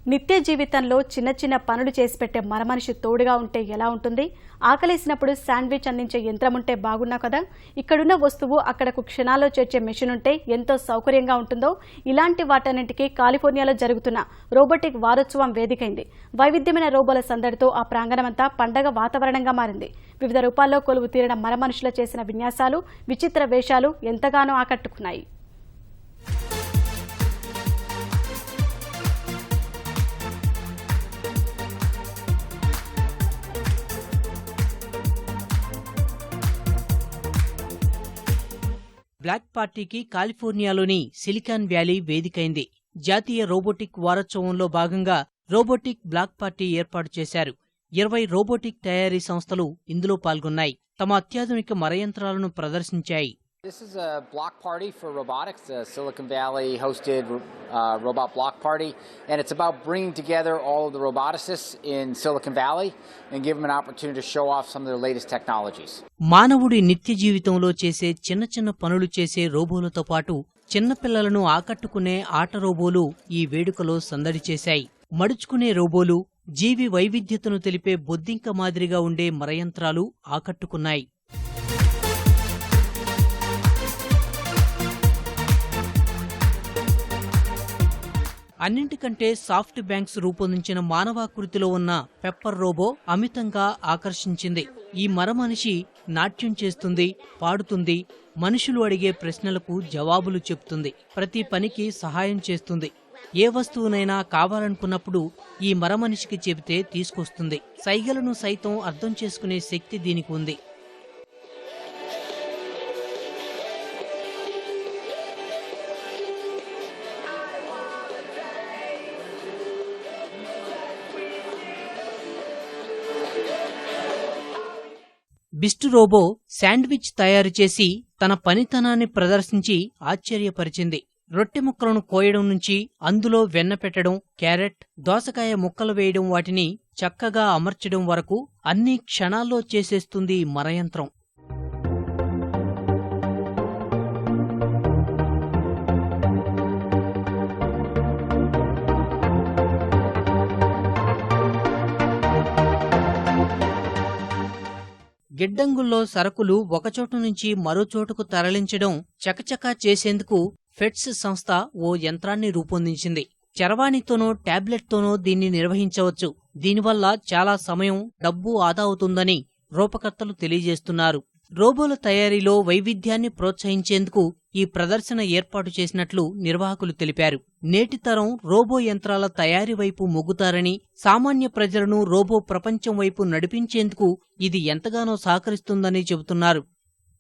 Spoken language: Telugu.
నిత్య జీవితంలో చిన్న చిన్న పనులు చేసి పెట్టే మరమనిషి తోడుగా ఉంటే ఎలా ఉంటుంది? ఆకలేసినప్పుడు శాండ్విచ్ అందించే యంత్రం ఉంటే బాగున్నా కదా. ఇక్కడున్న వస్తువు అక్కడకు క్షణాల్లో చేర్చే మెషిన్ ఉంటే ఎంతో సౌకర్యంగా ఉంటుందో, ఇలాంటి వాటన్నింటికీ కాలిఫోర్నియాలో జరుగుతున్న రోబోటిక్ వారోత్సవం వేదికైంది. వైవిధ్యమైన రోబోల సందడితో ఆ ప్రాంగణమంతా పండగ వాతావరణంగా మారింది. వివిధ రూపాల్లో కొలువు తీరిన మరమనుషులు చేసిన విన్యాసాలు, విచిత్ర వేషాలు ఎంతగానో ఆకట్టుకున్నాయి. బ్లాక్ పార్టీకి కాలిఫోర్నియాలోని సిలికాన్ వ్యాలీ వేదికైంది. జాతీయ రోబోటిక్ వారోత్సవంలో భాగంగా రోబోటిక్ బ్లాక్ పార్టీ ఏర్పాటు చేశారు. 20 రోబోటిక్ తయారీ సంస్థలు ఇందులో పాల్గొన్నాయి. తమ అత్యాధునిక మరయంత్రాలను ప్రదర్శించాయి. This is a block party for robotics, a Silicon Valley hosted robot block party, and it's about bringing together all of the roboticists in Silicon Valley and give them an opportunity to show off some of their latest technologies. మానవుడి నిత్య జీవితంలో చేసే చిన్న చిన్న పనులు చేసే రోబోలతో పాటు చిన్నపిల్లలను ఆకట్టుకునే ఆట రోబోలు ఈ వేడుకలో సందడి చేశాయి. మడుచుకునే రోబోలు, జీవి వైవిధ్యతను తెలిపే బొద్దింక మాదిరిగా ఉండే మరయంత్రాలు ఆకట్టుకున్నాయి. అన్నింటికంటే సాఫ్ట్ బ్యాంక్స్ రూపొందించిన మానవాకృతిలో ఉన్న పెప్పర్ రోబో అమితంగా ఆకర్షించింది. ఈ మరమనిషి నాట్యం చేస్తుంది, పాడుతుంది, మనుషులు అడిగే ప్రశ్నలకు జవాబులు చెప్తుంది, ప్రతి పనికి సహాయం చేస్తుంది. ఏ వస్తువునైనా కావాలనుకున్నప్పుడు ఈ మరమనిషికి చెబితే తీసుకొస్తుంది. సైగలను సైతం అర్థం చేసుకునే శక్తి దీనికి ఉంది. బిస్ట్ రోబో శాండ్విచ్ తయారు చేసి తన పనితనాన్ని ప్రదర్శించి ఆశ్చర్యపరిచింది. రొట్టె ముక్కలను కోయడం నుంచి అందులో వెన్న పెట్టడం, క్యారెట్, దోసకాయ ముక్కలు వేయడం, వాటిని చక్కగా అమర్చడం వరకు అన్నీ క్షణాల్లో చేసేస్తుంది మరయంత్రం. గిడ్డంగుల్లో సరుకులు ఒకచోటు నుంచి మరో చోటుకు తరలించడం చకచకా చేసేందుకు ఫెడ్స్ సంస్థ ఓ యంత్రాన్ని రూపొందించింది. చరవాణితోనో ట్యాబ్లెట్తోనో దీన్ని నిర్వహించవచ్చు. దీనివల్ల చాలా సమయం, డబ్బు ఆదా అవుతుందని రూపకర్తలు తెలియజేస్తున్నారు. రోబోల తయారీలో వైవిధ్యాన్ని ప్రోత్సహించేందుకు ఈ ప్రదర్శన ఏర్పాటు చేసినట్లు నిర్వాహకులు తెలిపారు. నేటి తరం రోబో యంత్రాల తయారీ వైపు మొగ్గుతారని, సామాన్య ప్రజలను రోబో ప్రపంచం వైపు నడిపించేందుకు ఇది ఎంతగానో సహకరిస్తుందని చెబుతున్నారు.